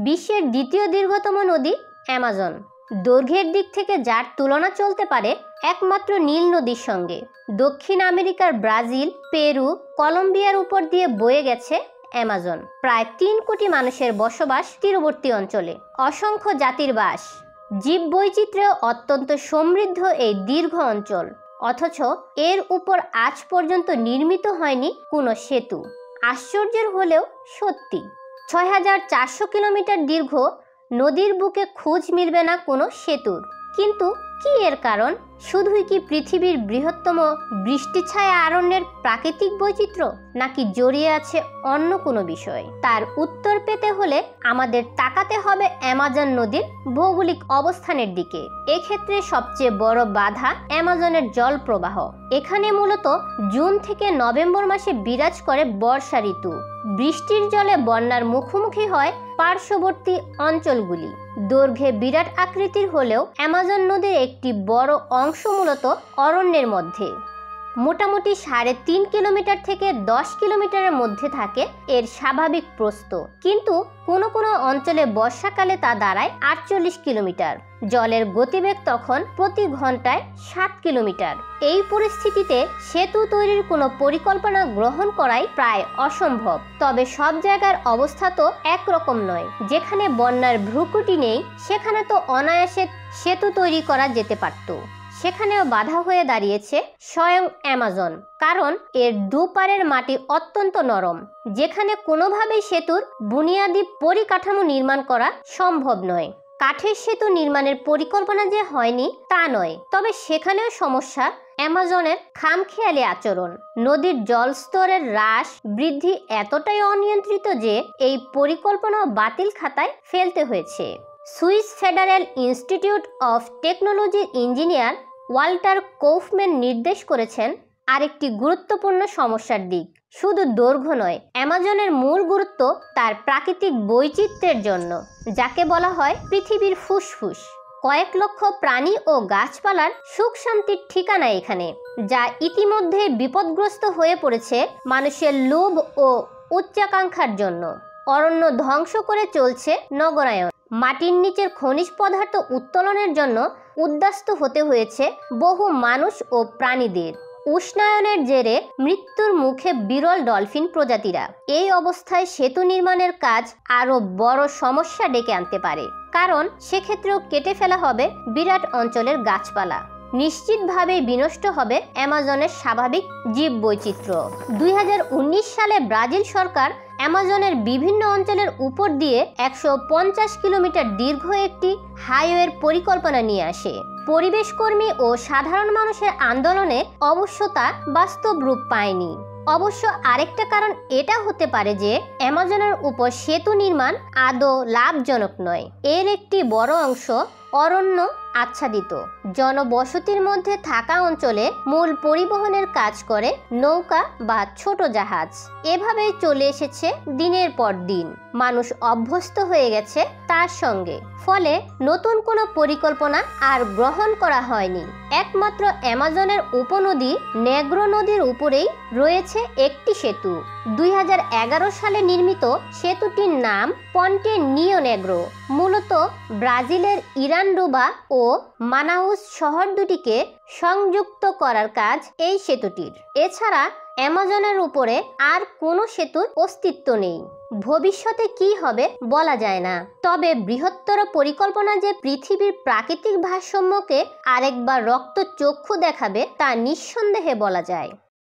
বিশ্বের দ্বিতীয় দীর্ঘতম নদী অ্যামাজন। দৈর্ঘ্যের দিক থেকে যার তুলনা চলতে পারে একমাত্র নীল নদীর সঙ্গে। দক্ষিণ আমেরিকার ব্রাজিল, পেরু, কলম্বিয়ার উপর দিয়ে বয়ে গেছে অ্যামাজন। প্রায় 3 কোটি মানুষের বসবাস তীরবর্তী অঞ্চলে, অসংখ্য জাতির বাস, জীববৈচিত্র্য অত্যন্ত সমৃদ্ধ এই দীর্ঘ অঞ্চল, অথচ এর উপর আজ পর্যন্ত নির্মিত হয়নি কোনো সেতু। আশ্চর্যের হলেও সত্যি, 6400 কিলোমিটার দীর্ঘ নদীর বুকে খোঁজ মিলবে না কোনো সেতুর। কিন্তু কি এর কারণ? শুধুই কি পৃথিবীর বৃহত্তম বৃষ্টিছায়া অরণ্যের প্রাকৃতিক বৈচিত্র্য, নাকি জড়িয়ে আছে অন্য কোনো বিষয়? তার উত্তর পেতে হলে আমাদের তাকাতে হবে অ্যামাজন নদীর ভৌগোলিক অবস্থানের দিকে। এক্ষেত্রে সবচেয়ে বড় বাধা অ্যামাজনের জল প্রবাহ। এখানে মূলত জুন থেকে নভেম্বর মাসে বিরাজ করে বর্ষা ঋতু। বৃষ্টির জলে বন্যার মুখোমুখি হয় পার্শ্ববর্তী অঞ্চলগুলি। দৈর্ঘ্যে বিরাট আকৃতির হলেও অ্যামাজন নদীর একটি বড় অংশ মূলত অরণ্যের মধ্যে। মোটামুটি 3.5 কিলোমিটার থেকে 10 কিলোমিটারের মধ্যে থাকে এর স্বাভাবিক প্রস্থ, কিন্তু কোনো কোনো অঞ্চলে বর্ষাকালে তা দাঁড়ায় 48 কিলোমিটার। জলের গতিবেগ তখন প্রতি ঘন্টায় 7 কিলোমিটার। এই পরিস্থিতিতে সেতু তৈরির কোনো পরিকল্পনা গ্রহণ করাই প্রায় অসম্ভব। তবে সব জায়গার অবস্থা তো একরকম নয়। যেখানে বন্যার ভ্রুকুটি নেই, সেখানে তো অনায়াসে সেতু তৈরি করা যেতে পারত। সেখানেও বাধা হয়ে দাঁড়িয়েছে স্বয়ং অ্যামাজন, কারণ এর দুপারের মাটি অত্যন্ত নরম, যেখানে কোনোভাবেই সেতুর বুনিয়াদি পরিকাঠামো নির্মাণ করা সম্ভব নয়। কাঠের সেতু নির্মাণের পরিকল্পনা যে হয়নি তা নয়, তবে সেখানেও সমস্যা অ্যামাজনের খামখেয়ালি আচরণ। নদীর জলস্তরের হ্রাস বৃদ্ধি এতটাই অনিয়ন্ত্রিত যে এই পরিকল্পনা বাতিল খাতায় ফেলতে হয়েছে। সুইস ফেডারেল ইনস্টিটিউট অফ টেকনোলজির ইঞ্জিনিয়ার ওয়াল্টার কৌফম্যান নির্দেশ করেছেন আরেকটি গুরুত্বপূর্ণ সমস্যার দিক শুধু দৈর্ঘ্য নয়, অ্যামাজনের মূল গুরুত্ব তার প্রাকৃতিক বৈচিত্র্যের জন্য, যাকে বলা হয় পৃথিবীর ফুসফুস। কয়েক লক্ষ প্রাণী ও গাছপালার সুখ শান্তির ঠিকানা এখানে, যা ইতিমধ্যে বিপদগ্রস্ত হয়ে পড়েছে মানুষের লোভ ও উচ্চাকাঙ্ক্ষার জন্য। অরণ্য ধ্বংস করে চলছে নগরায়ন। মাটির নিচের খনিজ পদার্থ উত্তোলনের জন্য উদ্বাস্তু হতে হয়েছে বহু মানুষ ও প্রাণীদের। উষ্ণায়নের জেরে মৃত্যুর মুখে বিরল ডলফিন প্রজাতিরা। এই অবস্থায় সেতু নির্মাণের কাজ আরও বড় সমস্যা ডেকে আনতে পারে, কারণ সেক্ষেত্রেও কেটে ফেলা হবে বিরাট অঞ্চলের গাছপালা। নিশ্চিতভাবে বিনষ্ট হবে অ্যামাজনের স্বাভাবিক জীববৈচিত্র্য। 2019 সালে ব্রাজিল সরকার অ্যামাজনের বিভিন্ন অঞ্চলের উপর দিয়ে 150 কিলোমিটার দীর্ঘ একটি হাইওয়ের পরিকল্পনা নিয়ে আসে। পরিবেশ কর্মী ও সাধারণ মানুষের আন্দোলনে অবশ্য তা বাস্তব রূপ পায়নি। অবশ্য আরেকটা কারণ এটা হতে পারে যে অ্যামাজনের উপর সেতু নির্মাণ আদৌ লাভজনক নয়। এর একটি বড় অংশ অরণ্য আচ্ছাদিত। জনবসতির মধ্যে থাকা অঞ্চলে মূল পরিবহনের কাজ করে নৌকা বা ছোট জাহাজ। এভাবেই চলে এসেছে দিনের পর দিন। মানুষ অভ্যস্ত হয়ে গেছে তার সঙ্গে, ফলে নতুন কোনো পরিকল্পনা আর গ্রহণ করা হয়নি। একমাত্র অ্যামাজনের উপনদী নেগ্রো নদীর উপরেই রয়েছে একটি সেতু। 2011 সালে নির্মিত সেতুটির নাম পন্টে নিও নেগ্রো। মূলত ব্রাজিলের ইরান্ডুবা ও মানাউস শহর দুটিকে সংযুক্ত করার কাজ এই সেতুটির। এছাড়া অ্যামাজনের উপরে আর কোনো সেতুর অস্তিত্ব নেই। ভবিষ্যতে কি হবে বলা যায় না, তবে বৃহত্তর পরিকল্পনা যে পৃথিবীর প্রাকৃতিক ভারসাম্যকে আরেকবার রক্তচক্ষু দেখাবে তা নিঃসন্দেহে বলা যায়।